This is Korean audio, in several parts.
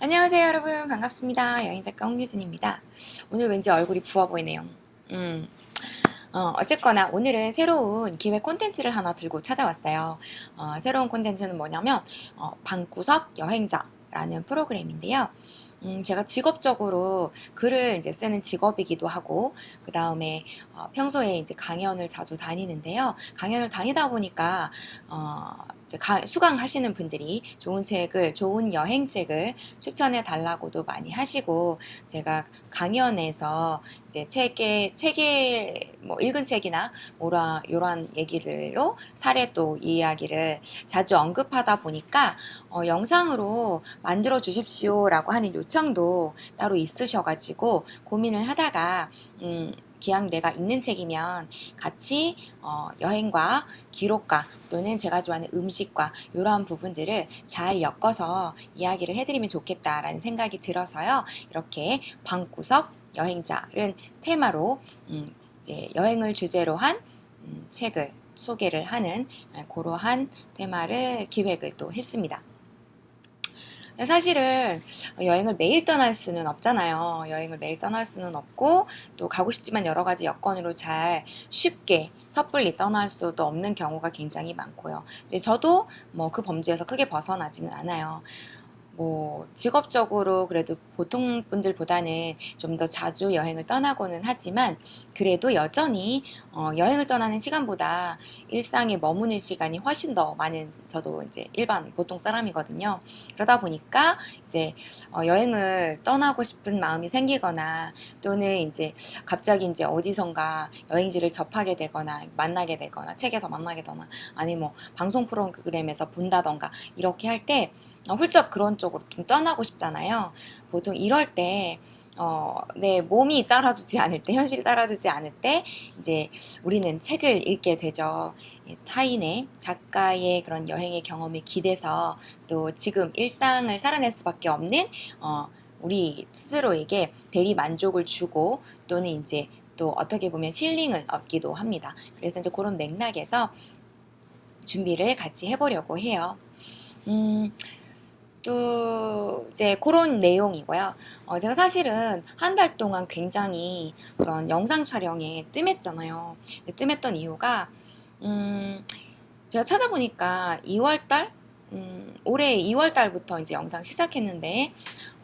안녕하세요 여러분, 반갑습니다. 여행작가 홍유진입니다. 오늘 왠지 얼굴이 부어 보이네요. 어쨌거나 오늘은 새로운 기획 콘텐츠를 하나 들고 찾아왔어요. 새로운 콘텐츠는 뭐냐면 방구석 여행자라는 프로그램인데요. 제가 직업적으로 글을 이제 쓰는 직업이기도 하고, 그 다음에 평소에 이제 강연을 자주 다니는데요. 강연을 다니다 보니까 이제 수강하시는 분들이 좋은 책을, 좋은 여행책을 추천해 달라고도 많이 하시고, 제가 강연에서 이제 책에 뭐 읽은 책이나 뭐라 요런 얘기들로 사례 또 이야기를 자주 언급하다 보니까 영상으로 만들어 주십시오라고 하는 요청도 따로 있으셔가지고 고민을 하다가 기왕 내가 읽는 책이면 같이 여행과 기록과 또는 제가 좋아하는 음식과 이러한 부분들을 잘 엮어서 이야기를 해드리면 좋겠다라는 생각이 들어서요. 이렇게 방구석 여행자는 테마로 이제 여행을 주제로 한 책을 소개를 하는 그러한 테마를 기획을 또 했습니다. 사실은 여행을 매일 떠날 수는 없잖아요. 여행을 매일 떠날 수는 없고, 또 가고 싶지만 여러 가지 여건으로 잘 쉽게 섣불리 떠날 수도 없는 경우가 굉장히 많고요. 이제 저도 뭐 그 범주에서 크게 벗어나지는 않아요. 뭐 직업적으로 그래도 보통 분들보다는 좀 더 자주 여행을 떠나고는 하지만, 그래도 여전히 여행을 떠나는 시간보다 일상에 머무는 시간이 훨씬 더 많은, 저도 이제 일반 보통 사람이거든요. 그러다 보니까 이제 여행을 떠나고 싶은 마음이 생기거나, 또는 이제 갑자기 이제 어디선가 여행지를 접하게 되거나 만나게 되거나, 책에서 만나게 되거나, 아니 뭐 방송 프로그램에서 본다던가 이렇게 할때 훌쩍 그런 쪽으로 좀 떠나고 싶잖아요. 보통 이럴 때, 내 몸이 따라주지 않을 때, 현실이 따라주지 않을 때, 이제 우리는 책을 읽게 되죠. 타인의 작가의 그런 여행의 경험에 기대서 또 지금 일상을 살아낼 수밖에 없는, 우리 스스로에게 대리 만족을 주고, 또는 이제 또 어떻게 보면 힐링을 얻기도 합니다. 그래서 이제 그런 맥락에서 준비를 같이 해보려고 해요. 또 이제 그런 내용이고요. 제가 사실은 한 달 동안 굉장히 그런 영상 촬영에 뜸했잖아요. 뜸했던 이유가 제가 찾아보니까 2월달, 올해 2월달부터 이제 영상 시작했는데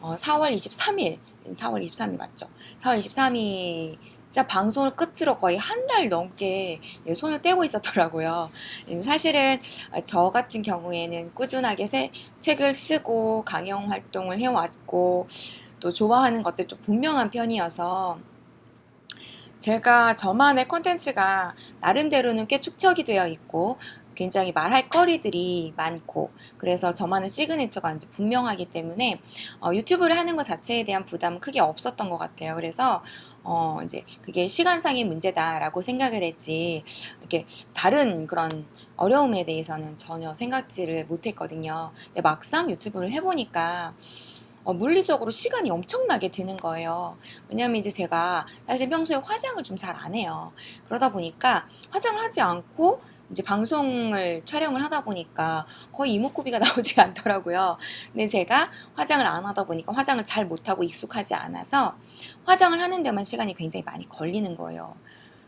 4월 23일, 4월 23일 맞죠? 4월 23일 진짜 방송을 끝으로 거의 한 달 넘게 손을 떼고 있었더라고요. 사실은 저 같은 경우에는 꾸준하게 책을 쓰고 강연 활동을 해왔고, 또 좋아하는 것들 좀 분명한 편이어서 제가 저만의 콘텐츠가 나름대로는 꽤 축적이 되어 있고, 굉장히 말할 거리들이 많고, 그래서 저만의 시그니처가 이제 분명하기 때문에 유튜브를 하는 것 자체에 대한 부담은 크게 없었던 것 같아요. 그래서 이제 그게 시간상의 문제다라고 생각을 했지, 이렇게 다른 그런 어려움에 대해서는 전혀 생각지를 못했거든요. 근데 막상 유튜브를 해보니까 물리적으로 시간이 엄청나게 드는 거예요. 왜냐면 이제 제가 사실 평소에 화장을 좀 잘 안 해요. 그러다 보니까 화장을 하지 않고 이제 방송을 촬영을 하다 보니까 거의 이목구비가 나오지 않더라고요. 근데 제가 화장을 안 하다 보니까 화장을 잘 못하고 익숙하지 않아서 화장을 하는 데만 시간이 굉장히 많이 걸리는 거예요.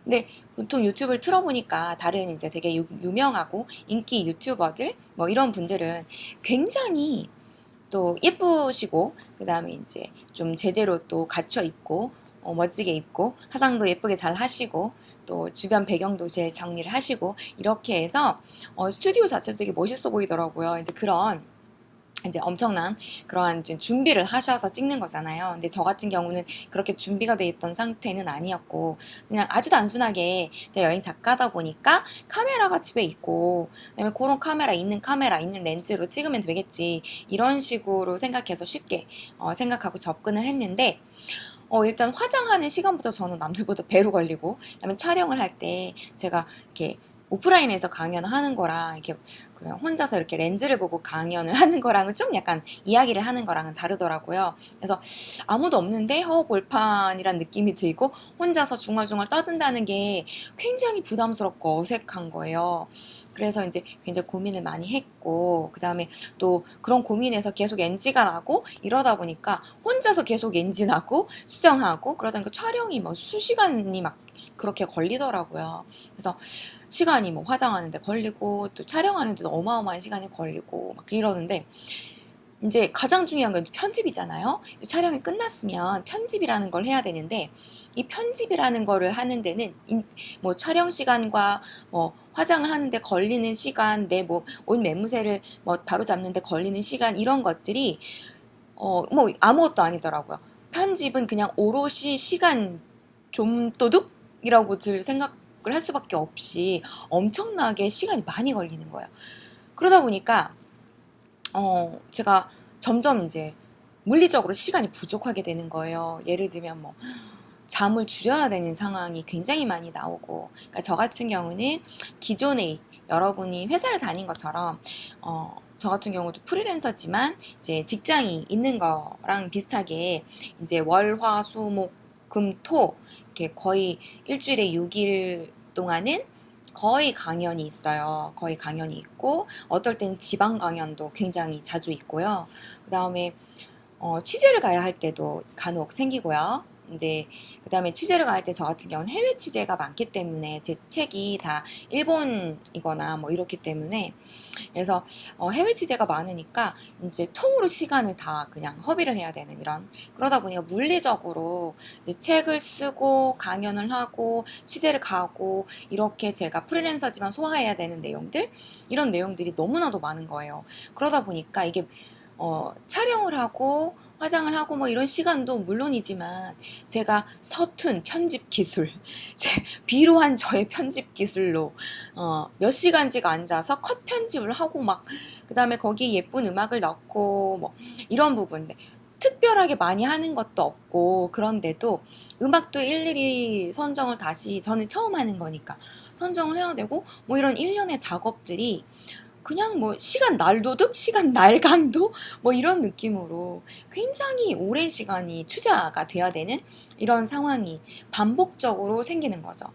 근데 보통 유튜브를 틀어보니까 다른 이제 되게 유명하고 인기 유튜버들 뭐 이런 분들은 굉장히 또 예쁘시고, 그 다음에 이제 좀 제대로 또 갖춰 입고 멋지게 입고 화장도 예쁘게 잘 하시고, 또 주변 배경도 제일 정리를 하시고, 이렇게 해서 스튜디오 자체도 되게 멋있어 보이더라고요. 이제 그런 이제 엄청난 그러한 이제 준비를 하셔서 찍는 거잖아요. 근데 저 같은 경우는 그렇게 준비가 돼 있던 상태는 아니었고, 그냥 아주 단순하게 제가 여행 작가다 보니까 카메라가 집에 있고, 그다음에 그런 카메라 있는 렌즈로 찍으면 되겠지, 이런 식으로 생각해서 쉽게 생각하고 접근을 했는데, 일단 화장하는 시간부터 저는 남들보다 배로 걸리고, 그다음에 촬영을 할 때 제가 이렇게 오프라인에서 강연을 하는 거랑 이렇게 그냥 혼자서 이렇게 렌즈를 보고 강연을 하는 거랑은 좀 약간 이야기를 하는 거랑은 다르더라고요. 그래서 아무도 없는데 볼판이란 느낌이 들고 혼자서 중얼중얼 떠든다는 게 굉장히 부담스럽고 어색한 거예요. 그래서 이제 굉장히 고민을 많이 했고, 그 다음에 또 그런 고민에서 계속 NG가 나고 이러다 보니까 혼자서 계속 NG 나고 수정하고 그러다 보니까 촬영이 뭐 수시간이 막 그렇게 걸리더라고요. 그래서 시간이 뭐 화장하는데 걸리고 또 촬영하는데도 어마어마한 시간이 걸리고 막 이러는데, 이제 가장 중요한 건 편집이잖아요. 촬영이 끝났으면 편집이라는 걸 해야 되는데, 이 편집이라는 거를 하는 데는 뭐 촬영 시간과 뭐 화장을 하는데 걸리는 시간, 내 뭐 옷 매무새를 뭐 바로 잡는데 걸리는 시간, 이런 것들이 뭐 아무것도 아니더라고요. 편집은 그냥 오롯이 시간 좀도둑이라고 생각을 할 수밖에 없이 엄청나게 시간이 많이 걸리는 거예요. 그러다 보니까 제가 점점 이제 물리적으로 시간이 부족하게 되는 거예요. 예를 들면 뭐 잠을 줄여야 되는 상황이 굉장히 많이 나오고, 그러니까 저 같은 경우는 기존에 여러분이 회사를 다닌 것처럼 저 같은 경우도 프리랜서지만 이제 직장이 있는 거랑 비슷하게 이제 월, 화, 수, 목, 금, 토 이렇게 거의 일주일에 6일 동안은 거의 강연이 있어요. 거의 강연이 있고, 어떨 때는 지방 강연도 굉장히 자주 있고요. 그 다음에 취재를 가야 할 때도 간혹 생기고요. 근데 그 다음에 취재를 갈 때 저 같은 경우는 해외 취재가 많기 때문에 제 책이 다 일본이거나 뭐 이렇기 때문에, 그래서 해외 취재가 많으니까 이제 통으로 시간을 다 그냥 허비를 해야 되는 이런, 그러다 보니까 물리적으로 이제 책을 쓰고 강연을 하고 취재를 가고 이렇게 제가 프리랜서지만 소화해야 되는 내용들, 이런 내용들이 너무나도 많은 거예요. 그러다 보니까 이게 촬영을 하고 화장을 하고 뭐 이런 시간도 물론이지만, 제가 서툰 편집 기술, 제 비루한 저의 편집 기술로 몇 시간씩 앉아서 컷 편집을 하고 막, 그 다음에 거기에 예쁜 음악을 넣고 뭐 이런 부분들, 특별하게 많이 하는 것도 없고, 그런데도 음악도 일일이 선정을 다시, 저는 처음 하는 거니까 선정을 해야 되고, 뭐 이런 일련의 작업들이 그냥 뭐 시간 날도둑, 시간 날강도 뭐 이런 느낌으로 굉장히 오랜 시간이 투자가 돼야 되는 이런 상황이 반복적으로 생기는 거죠.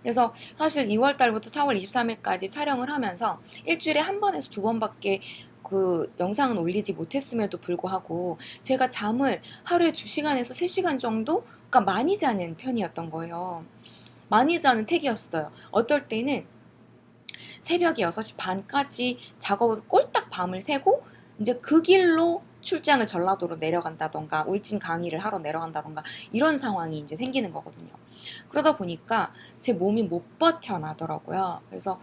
그래서 사실 2월 달부터 4월 23일까지 촬영을 하면서 일주일에 한 번에서 두 번밖에 그 영상은 올리지 못했음에도 불구하고, 제가 잠을 하루에 2시간에서 3시간 정도, 그러니까 많이 자는 편이었던 거예요. 많이 자는 택이었어요. 어떨 때는 새벽에 6시 반까지 작업을 꼴딱 밤을 새고 이제 그 길로 출장을 전라도로 내려간다던가 울진 강의를 하러 내려간다던가 이런 상황이 이제 생기는 거거든요. 그러다 보니까 제 몸이 못 버텨나더라고요. 그래서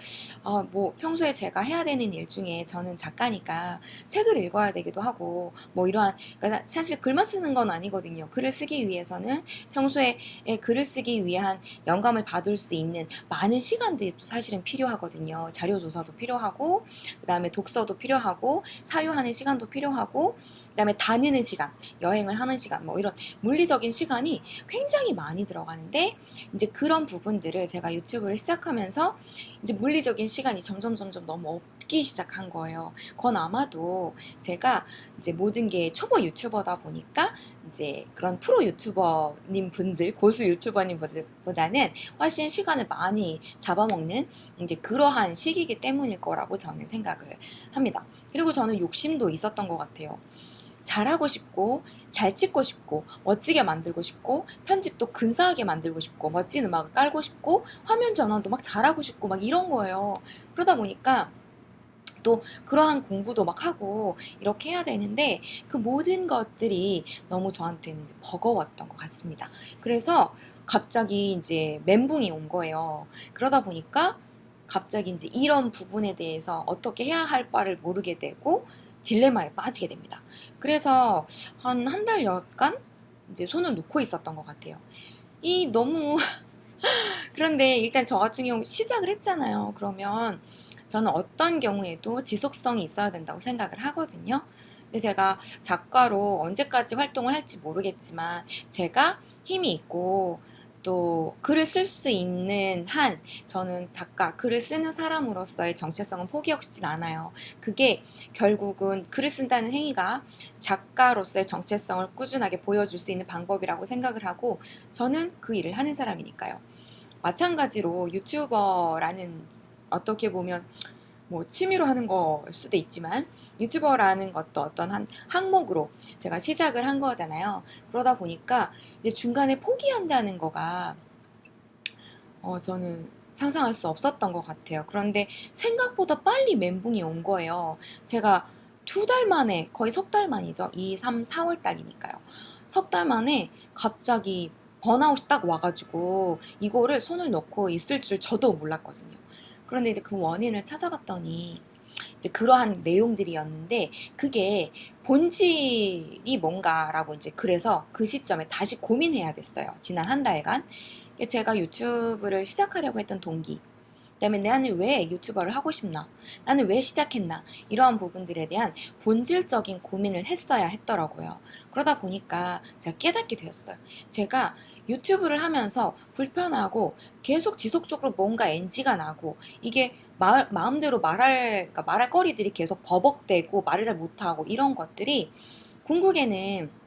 뭐 평소에 제가 해야 되는 일 중에, 저는 작가니까 책을 읽어야 되기도 하고 뭐 이러한, 그러니까 사실 글만 쓰는 건 아니거든요. 글을 쓰기 위해서는 평소에 글을 쓰기 위한 영감을 받을 수 있는 많은 시간들이 또 사실은 필요하거든요. 자료 조사도 필요하고, 그 다음에 독서도 필요하고, 사유하는 시간도 필요하고, 그 다음에 다니는 시간, 여행을 하는 시간, 뭐 이런 물리적인 시간이 굉장히 많이 들어가는데, 이제 그런 부분들을 제가 유튜브를 시작하면서 이제 물리적인 시간이 점점 너무 없기 시작한 거예요. 그건 아마도 제가 이제 모든 게 초보 유튜버다 보니까 이제 그런 프로 유튜버님 분들, 고수 유튜버님 분들보다는 훨씬 시간을 많이 잡아먹는 이제 그러한 시기이기 때문일 거라고 저는 생각을 합니다. 그리고 저는 욕심도 있었던 것 같아요. 잘하고 싶고, 잘 찍고 싶고, 멋지게 만들고 싶고, 편집도 근사하게 만들고 싶고, 멋진 음악을 깔고 싶고, 화면 전환도 막 잘하고 싶고, 막 이런 거예요. 그러다 보니까 또 그러한 공부도 막 하고 이렇게 해야 되는데, 그 모든 것들이 너무 저한테는 이제 버거웠던 것 같습니다. 그래서 갑자기 이제 멘붕이 온 거예요. 그러다 보니까 갑자기 이제 이런 부분에 대해서 어떻게 해야 할 바를 모르게 되고 딜레마에 빠지게 됩니다. 그래서 한 달여간 이제 손을 놓고 있었던 것 같아요. 이 너무 그런데 일단 저 같은 경우 시작을 했잖아요. 그러면 저는 어떤 경우에도 지속성이 있어야 된다고 생각을 하거든요. 근데 제가 작가로 언제까지 활동을 할지 모르겠지만, 제가 힘이 있고 또 글을 쓸 수 있는 한, 저는 작가, 글을 쓰는 사람으로서의 정체성은 포기하고 싶진 않아요. 그게 결국은 글을 쓴다는 행위가 작가로서의 정체성을 꾸준하게 보여줄 수 있는 방법이라고 생각을 하고, 저는 그 일을 하는 사람이니까요. 마찬가지로 유튜버라는, 어떻게 보면 뭐 취미로 하는 걸 수도 있지만 유튜버라는 것도 어떤 한 항목으로 제가 시작을 한 거잖아요. 그러다 보니까 이제 중간에 포기한다는 거가 저는 상상할 수 없었던 것 같아요. 그런데 생각보다 빨리 멘붕이 온 거예요. 제가 2달 만에, 거의 석 달 만이죠. 2, 3, 4월 달이니까요. 석 달 만에 갑자기 번아웃이 딱 와가지고 이거를 손을 놓고 있을 줄 저도 몰랐거든요. 그런데 이제 그 원인을 찾아봤더니 이제 그러한 내용들이었는데 그게 본질이 뭔가라고 이제 그래서 그 시점에 다시 고민해야 됐어요. 지난 한 달간. 제가 유튜브를 시작하려고 했던 동기, 그다음에 나는 왜 유튜버를 하고 싶나? 나는 왜 시작했나? 이러한 부분들에 대한 본질적인 고민을 했어야 했더라고요. 그러다 보니까 제가 깨닫게 되었어요. 제가 유튜브를 하면서 불편하고 계속 지속적으로 뭔가 NG가 나고 이게 마음대로 그러니까 말할 거리들이 계속 버벅대고 말을 잘 못하고 이런 것들이 궁극에는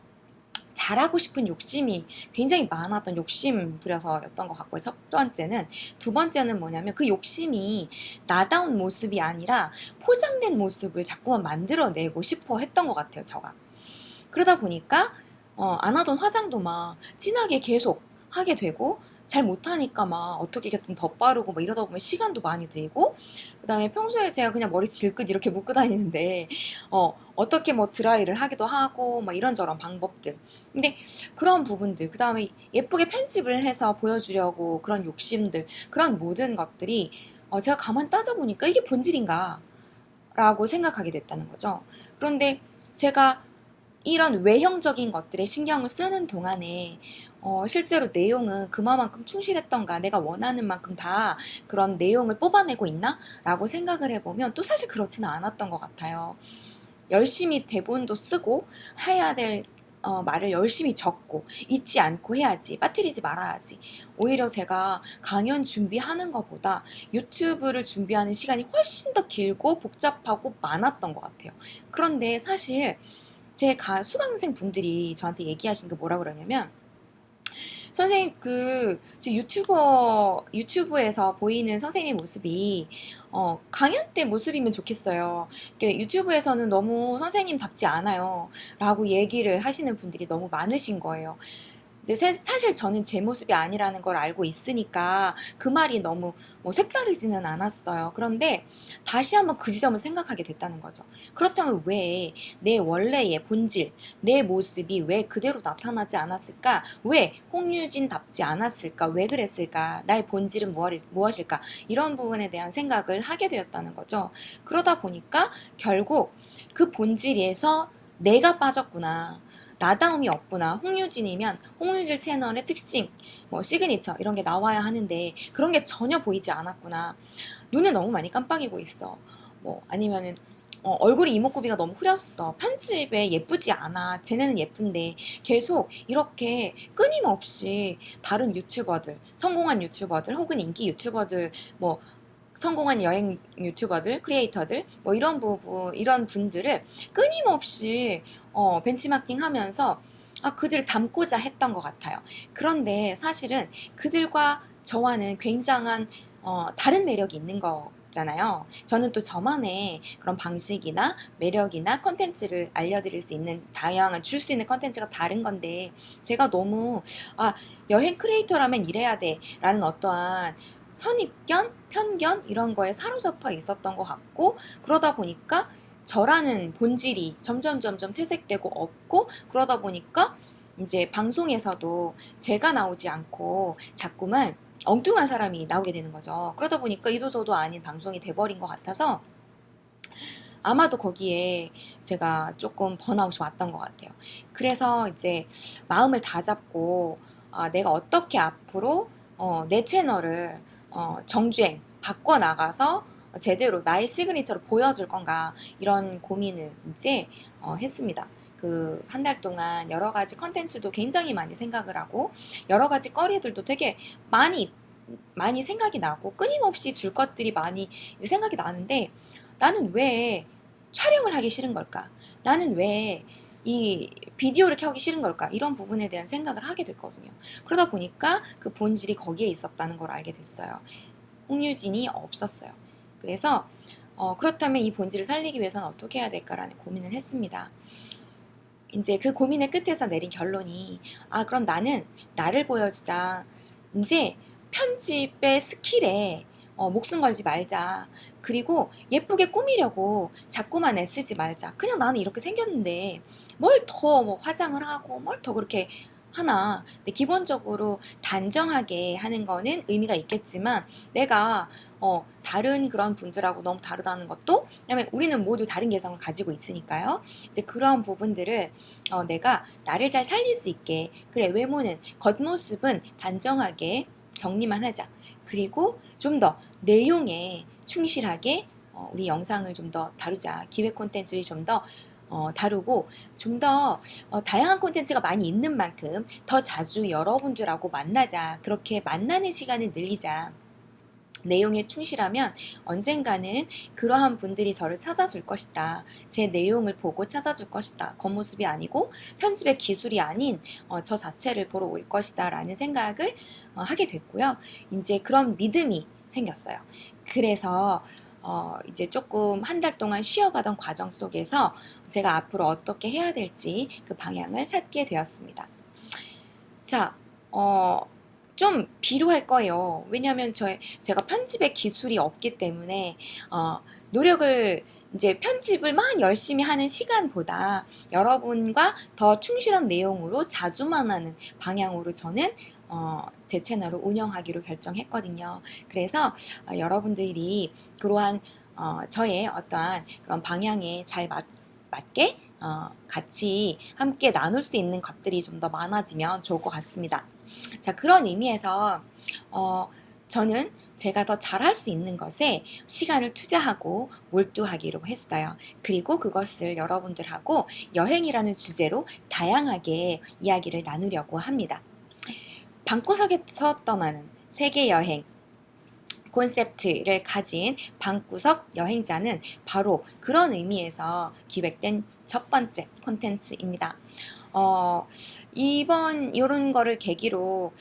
잘하고 싶은 욕심이 굉장히 많았던 욕심 부려서였던 것 같고요. 첫 번째는. 두 번째는 뭐냐면 그 욕심이 나다운 모습이 아니라 포장된 모습을 자꾸만 만들어내고 싶어 했던 것 같아요. 제가. 그러다 보니까 안 하던 화장도 막 진하게 계속 하게 되고 잘 못하니까 막 어떻게든 덧바르고 막 이러다 보면 시간도 많이 들고 그다음에 평소에 제가 그냥 머리 질끈 이렇게 묶고 다니는데 어떻게 뭐 드라이를 하기도 하고 막 이런저런 방법들. 근데 그런 부분들 그다음에 예쁘게 편집을 해서 보여주려고 그런 욕심들 그런 모든 것들이 제가 가만 따져보니까 이게 본질인가 라고 생각하게 됐다는 거죠. 그런데 제가 이런 외형적인 것들에 신경을 쓰는 동안에 실제로 내용은 그만큼 충실했던가 내가 원하는 만큼 다 그런 내용을 뽑아내고 있나? 라고 생각을 해보면 또 사실 그렇지는 않았던 것 같아요. 열심히 대본도 쓰고 해야 될 말을 열심히 적고 잊지 않고 해야지 빠뜨리지 말아야지 오히려 제가 강연 준비하는 것보다 유튜브를 준비하는 시간이 훨씬 더 길고 복잡하고 많았던 것 같아요. 그런데 사실 제 수강생 분들이 저한테 얘기하시는 게 뭐라 그러냐면 선생님 유튜브에서 보이는 선생님의 모습이 강연 때 모습이면 좋겠어요. 유튜브에서는 너무 선생님답지 않아요. 라고 얘기를 하시는 분들이 너무 많으신 거예요. 이제 사실 저는 제 모습이 아니라는 걸 알고 있으니까 그 말이 너무 뭐 색다르지는 않았어요. 그런데 다시 한번 그 지점을 생각하게 됐다는 거죠. 그렇다면 왜 내 원래의 본질, 내 모습이 왜 그대로 나타나지 않았을까? 왜 홍유진답지 않았을까? 왜 그랬을까? 나의 본질은 무엇일까? 이런 부분에 대한 생각을 하게 되었다는 거죠. 그러다 보니까 결국 그 본질에서 내가 빠졌구나. 나다움이 없구나. 홍유진이면 홍유진 채널의 특징, 뭐 시그니처 이런 게 나와야 하는데 그런 게 전혀 보이지 않았구나. 눈에 너무 많이 깜빡이고 있어. 뭐 아니면은 얼굴이 이목구비가 너무 흐렸어. 편집에 예쁘지 않아. 쟤네는 예쁜데 계속 이렇게 끊임없이 다른 유튜버들, 성공한 유튜버들 혹은 인기 유튜버들 뭐 성공한 여행 유튜버들, 크리에이터들, 뭐 이런 분들을 끊임없이 벤치마킹 하면서 그들을 닮고자 했던 것 같아요. 그런데 사실은 그들과 저와는 굉장한 다른 매력이 있는 거잖아요. 저는 또 저만의 그런 방식이나 매력이나 컨텐츠를 알려드릴 수 있는 다양한 줄 수 있는 컨텐츠가 다른 건데 제가 너무 여행 크리에이터라면 이래야 돼 라는 어떠한 선입견, 편견 이런 거에 사로잡혀 있었던 것 같고 그러다 보니까 저라는 본질이 점점 퇴색되고 없고 그러다 보니까 이제 방송에서도 제가 나오지 않고 자꾸만 엉뚱한 사람이 나오게 되는 거죠. 그러다 보니까 이도 저도 아닌 방송이 돼버린 것 같아서 아마도 거기에 제가 조금 번아웃이 왔던 것 같아요. 그래서 이제 마음을 다잡고 내가 어떻게 앞으로 내 채널을 정주행 바꿔나가서 제대로 나의 시그니처를 보여줄 건가 이런 고민을 이제 했습니다. 그 한 달 동안 여러 가지 컨텐츠도 굉장히 많이 생각을 하고 여러 가지 거리들도 되게 많이 생각이 나고 끊임없이 줄 것들이 많이 생각이 나는데 나는 왜 촬영을 하기 싫은 걸까? 나는 왜 이 비디오를 켜기 싫은 걸까? 이런 부분에 대한 생각을 하게 됐거든요. 그러다 보니까 그 본질이 거기에 있었다는 걸 알게 됐어요. 홍유진이 없었어요. 그래서 그렇다면 이 본질을 살리기 위해서는 어떻게 해야 될까라는 고민을 했습니다. 이제 그 고민의 끝에서 내린 결론이, 그럼 나는 나를 보여주자. 이제 편집의 스킬에 목숨 걸지 말자. 그리고 예쁘게 꾸미려고 자꾸만 애쓰지 말자. 그냥 나는 이렇게 생겼는데 뭘 더 뭐 화장을 하고 뭘 더 그렇게 하나. 근데 기본적으로 단정하게 하는 거는 의미가 있겠지만 내가 다른 그런 분들하고 너무 다르다는 것도, 왜냐면 우리는 모두 다른 개성을 가지고 있으니까요. 이제 그런 부분들을 내가 나를 잘 살릴 수 있게, 그래, 외모는, 겉모습은 단정하게 정리만 하자. 그리고 좀 더 내용에 충실하게 우리 영상을 좀 더 다루자. 기획 콘텐츠를 좀 더 다루고 좀 더 다양한 콘텐츠가 많이 있는 만큼 더 자주 여러분들하고 만나자. 그렇게 만나는 시간을 늘리자. 내용에 충실하면 언젠가는 그러한 분들이 저를 찾아줄 것이다. 제 내용을 보고 찾아줄 것이다. 겉모습이 아니고 편집의 기술이 아닌 저 자체를 보러 올 것이다 라는 생각을 하게 됐고요. 이제 그런 믿음이 생겼어요. 그래서 이제 조금 한 달 동안 쉬어가던 과정 속에서 제가 앞으로 어떻게 해야 될지 그 방향을 찾게 되었습니다. 자, 좀 비루할 거예요. 왜냐하면 제가 편집의 기술이 없기 때문에 노력을, 이제 편집을 막 열심히 하는 시간보다 여러분과 더 충실한 내용으로 자주만 하는 방향으로 저는 제 채널을 운영하기로 결정했거든요. 그래서 여러분들이 그러한 저의 어떠한 그런 방향에 잘 맞게 같이 함께 나눌 수 있는 것들이 좀 더 많아지면 좋을 것 같습니다. 자, 그런 의미에서 저는 제가 더 잘할 수 있는 것에 시간을 투자하고 몰두하기로 했어요. 그리고 그것을 여러분들하고 여행이라는 주제로 다양하게 이야기를 나누려고 합니다. 방구석에서 떠나는 세계 여행 콘셉트를 가진 방구석 여행자는 바로 그런 의미에서 기획된 첫 번째 콘텐츠입니다. 이런 거를 계기로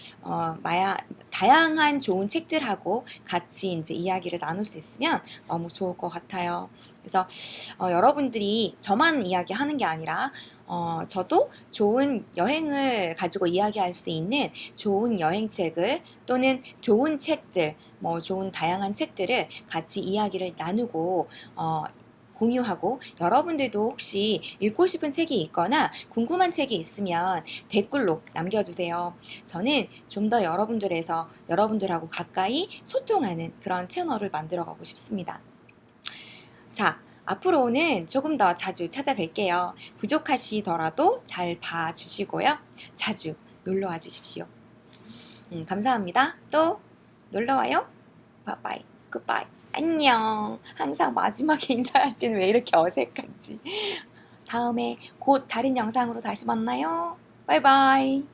다양한 좋은 책들하고 같이 이제 이야기를 나눌 수 있으면 너무 좋을 것 같아요. 그래서 여러분들이 저만 이야기하는 게 아니라 저도 좋은 여행을 가지고 이야기할 수 있는 좋은 여행책을, 또는 좋은 책들, 좋은 다양한 책들을 같이 이야기를 나누고 공유하고, 여러분들도 혹시 읽고 싶은 책이 있거나 궁금한 책이 있으면 댓글로 남겨주세요. 저는 좀 더 여러분들하고 가까이 소통하는 그런 채널을 만들어가고 싶습니다. 자, 앞으로는 조금 더 자주 찾아뵐게요. 부족하시더라도 잘 봐주시고요. 자주 놀러와 주십시오. 감사합니다. 또 놀러와요. 바이바이. 굿바이. 안녕. 항상 마지막에 인사할 때는 왜 이렇게 어색한지. 다음에 곧 다른 영상으로 다시 만나요. 바이바이.